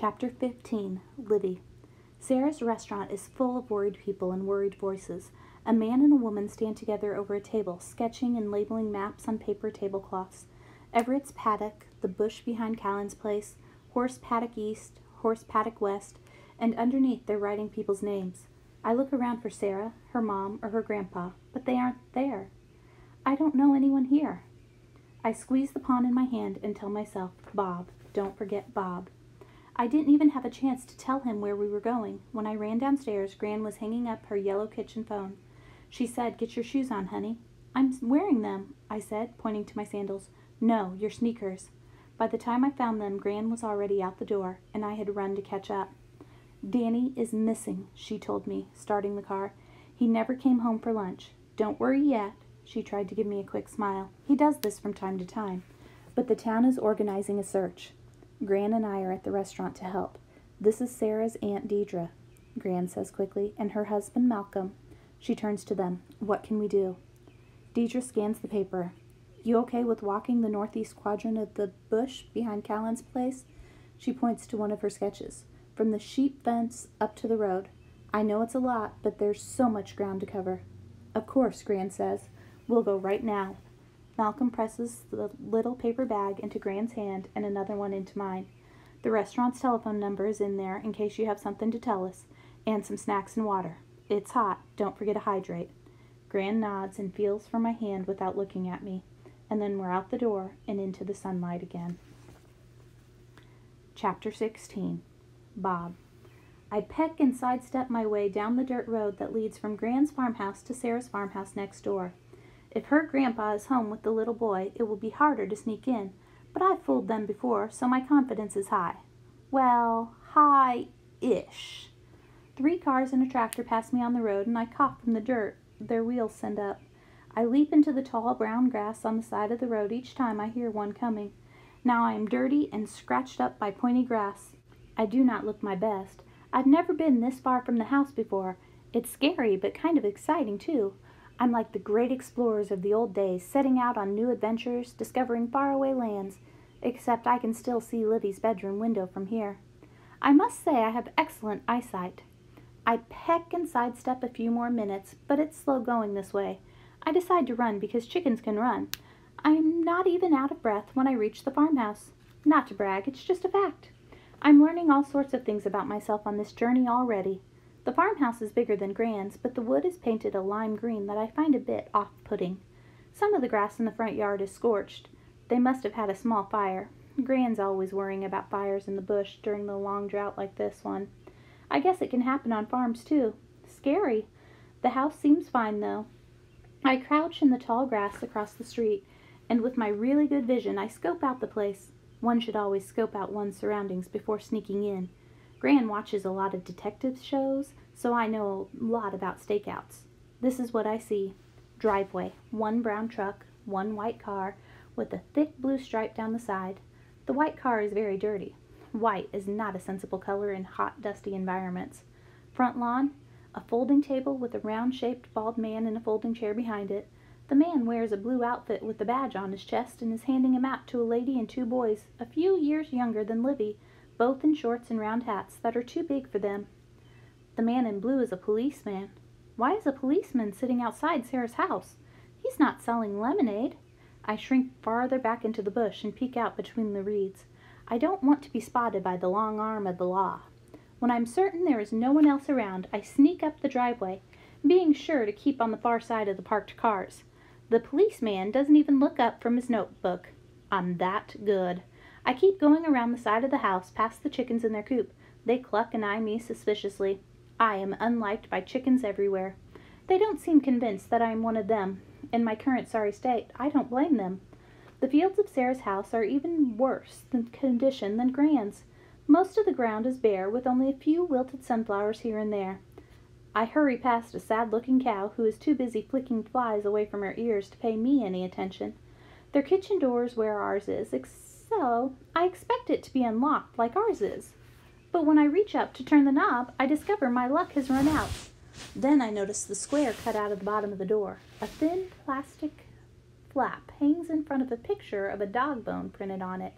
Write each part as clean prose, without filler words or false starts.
Chapter 15. Livy. Sarah's restaurant is full of worried people and worried voices. A man and a woman stand together over a table, sketching and labeling maps on paper tablecloths. Everett's Paddock, the bush behind Callan's place, Horse Paddock East, Horse Paddock West, and underneath they're writing people's names. I look around for Sarah, her mom, or her grandpa, but they aren't there. I don't know anyone here. I squeeze the pawn in my hand and tell myself, Bob, don't forget Bob. I didn't even have a chance to tell him where we were going. When I ran downstairs, Gran was hanging up her yellow kitchen phone. She said, "Get your shoes on, honey." "I'm wearing them," I said, pointing to my sandals. "No, your sneakers." By the time I found them, Gran was already out the door, and I had run to catch up. "Danny is missing," she told me, starting the car. "He never came home for lunch. Don't worry yet." She tried to give me a quick smile. "He does this from time to time. But the town is organizing a search. Gran and I are at the restaurant to help. This is Sarah's Aunt Deidre," Gran says quickly, "and her husband Malcolm." She turns to them. "What can we do?" Deidre scans the paper. "You okay with walking the northeast quadrant of the bush behind Callan's place?" She points to one of her sketches. "From the sheep fence up to the road. I know it's a lot, but there's so much ground to cover." "Of course," Gran says. "We'll go right now." Malcolm presses the little paper bag into Gran's hand and another one into mine. "The restaurant's telephone number is in there in case you have something to tell us, and some snacks and water. It's hot. Don't forget to hydrate." Gran nods and feels for my hand without looking at me, and then we're out the door and into the sunlight again. Chapter 16. Bob. I peck and sidestep my way down the dirt road that leads from Gran's farmhouse to Sarah's farmhouse next door. If her grandpa is home with the little boy, it will be harder to sneak in, but I've fooled them before, so my confidence is high. Well, high-ish. 3 cars and a tractor pass me on the road, and I cough from the dirt their wheels send up. I leap into the tall brown grass on the side of the road each time I hear one coming. Now I am dirty and scratched up by pointy grass. I do not look my best. I've never been this far from the house before. It's scary, but kind of exciting, too. I'm like the great explorers of the old days, setting out on new adventures, discovering faraway lands, except I can still see Livy's bedroom window from here. I must say I have excellent eyesight. I peck and sidestep a few more minutes, but it's slow going this way. I decide to run because chickens can run. I'm not even out of breath when I reach the farmhouse. Not to brag, it's just a fact. I'm learning all sorts of things about myself on this journey already. The farmhouse is bigger than Gran's, but the wood is painted a lime green that I find a bit off-putting. Some of the grass in the front yard is scorched. They must have had a small fire. Gran's always worrying about fires in the bush during the long drought like this one. I guess it can happen on farms, too. Scary. The house seems fine, though. I crouch in the tall grass across the street, and with my really good vision, I scope out the place. One should always scope out one's surroundings before sneaking in. Gran watches a lot of detective shows, so I know a lot about stakeouts. This is what I see. Driveway, 1 brown truck, 1 white car, with a thick blue stripe down the side. The white car is very dirty. White is not a sensible color in hot, dusty environments. Front lawn, a folding table with a round-shaped bald man in a folding chair behind it. The man wears a blue outfit with a badge on his chest and is handing a map to a lady and 2 boys, a few years younger than Livy, both in shorts and round hats that are too big for them. The man in blue is a policeman. Why is a policeman sitting outside Sarah's house? He's not selling lemonade. I shrink farther back into the bush and peek out between the reeds. I don't want to be spotted by the long arm of the law. When I'm certain there is no one else around, I sneak up the driveway, being sure to keep on the far side of the parked cars. The policeman doesn't even look up from his notebook. I'm that good. I keep going around the side of the house past the chickens in their coop. They cluck and eye me suspiciously. I am unliked by chickens everywhere. They don't seem convinced that I am one of them. In my current sorry state, I don't blame them. The fields of Sarah's house are even worse condition than Gran's. Most of the ground is bare, with only a few wilted sunflowers here and there. I hurry past a sad-looking cow who is too busy flicking flies away from her ears to pay me any attention. Their kitchen door is where ours is, so I expect it to be unlocked like ours is. But when I reach up to turn the knob, I discover my luck has run out. Then I notice the square cut out of the bottom of the door. A thin plastic flap hangs in front of a picture of a dog bone printed on it.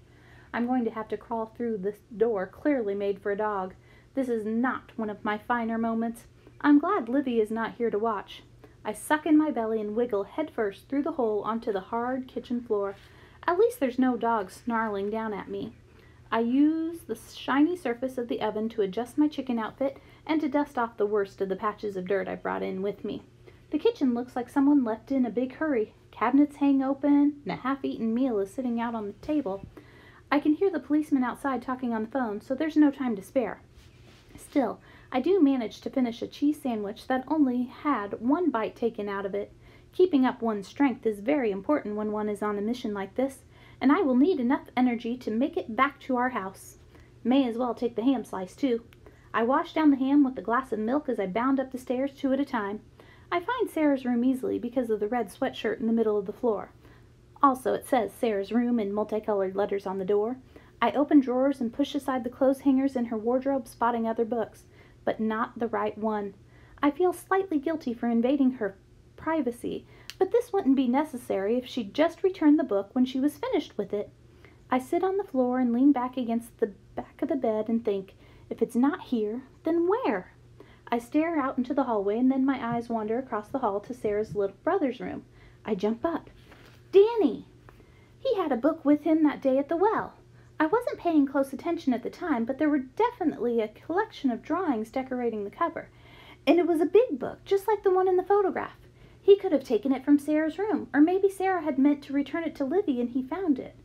I'm going to have to crawl through this door clearly made for a dog. This is not one of my finer moments. I'm glad Livy is not here to watch. I suck in my belly and wiggle headfirst through the hole onto the hard kitchen floor. At least there's no dog snarling down at me. I use the shiny surface of the oven to adjust my chicken outfit and to dust off the worst of the patches of dirt I brought in with me. The kitchen looks like someone left in a big hurry. Cabinets hang open, and a half-eaten meal is sitting out on the table. I can hear the policeman outside talking on the phone, so there's no time to spare. Still, I do manage to finish a cheese sandwich that only had one bite taken out of it. Keeping up one's strength is very important when one is on a mission like this, and I will need enough energy to make it back to our house. May as well take the ham slice, too. I wash down the ham with a glass of milk as I bound up the stairs 2 at a time. I find Sarah's room easily because of the red sweatshirt in the middle of the floor. Also, it says Sarah's room in multicolored letters on the door. I open drawers and push aside the clothes hangers in her wardrobe, spotting other books, but not the right one. I feel slightly guilty for invading her privacy, but this wouldn't be necessary if she'd just returned the book when she was finished with it. I sit on the floor and lean back against the back of the bed and think, if it's not here, then where? I stare out into the hallway, and then my eyes wander across the hall to Sarah's little brother's room. I jump up. Danny! He had a book with him that day at the well. I wasn't paying close attention at the time, but there were definitely a collection of drawings decorating the cover. And it was a big book, just like the one in the photograph. He could have taken it from Sarah's room, or maybe Sarah had meant to return it to Livy and he found it.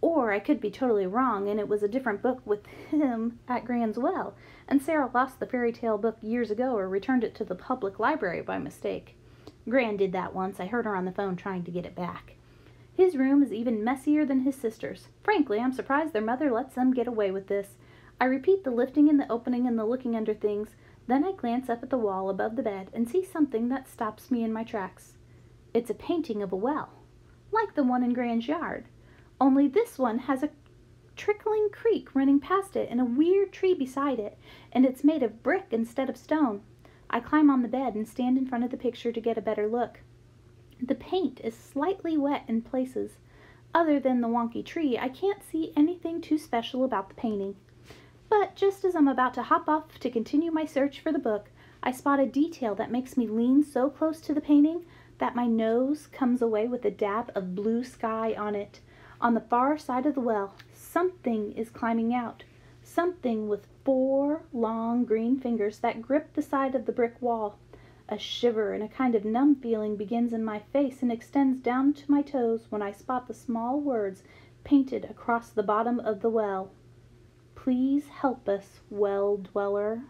Or I could be totally wrong, and it was a different book with him at Gran's well, and Sarah lost the fairy tale book years ago or returned it to the public library by mistake. Gran did that once. I heard her on the phone trying to get it back. His room is even messier than his sister's. Frankly, I'm surprised their mother lets them get away with this. I repeat the lifting and the opening and the looking under things. Then I glance up at the wall above the bed and see something that stops me in my tracks. It's a painting of a well, like the one in Gran's yard. Only this one has a trickling creek running past it and a weird tree beside it, and it's made of brick instead of stone. I climb on the bed and stand in front of the picture to get a better look. The paint is slightly wet in places. Other than the wonky tree, I can't see anything too special about the painting. But just as I'm about to hop off to continue my search for the book, I spot a detail that makes me lean so close to the painting that my nose comes away with a dab of blue sky on it. On the far side of the well, something is climbing out. Something with 4 long green fingers that grip the side of the brick wall. A shiver and a kind of numb feeling begins in my face and extends down to my toes when I spot the small words painted across the bottom of the well. Please help us, well dweller.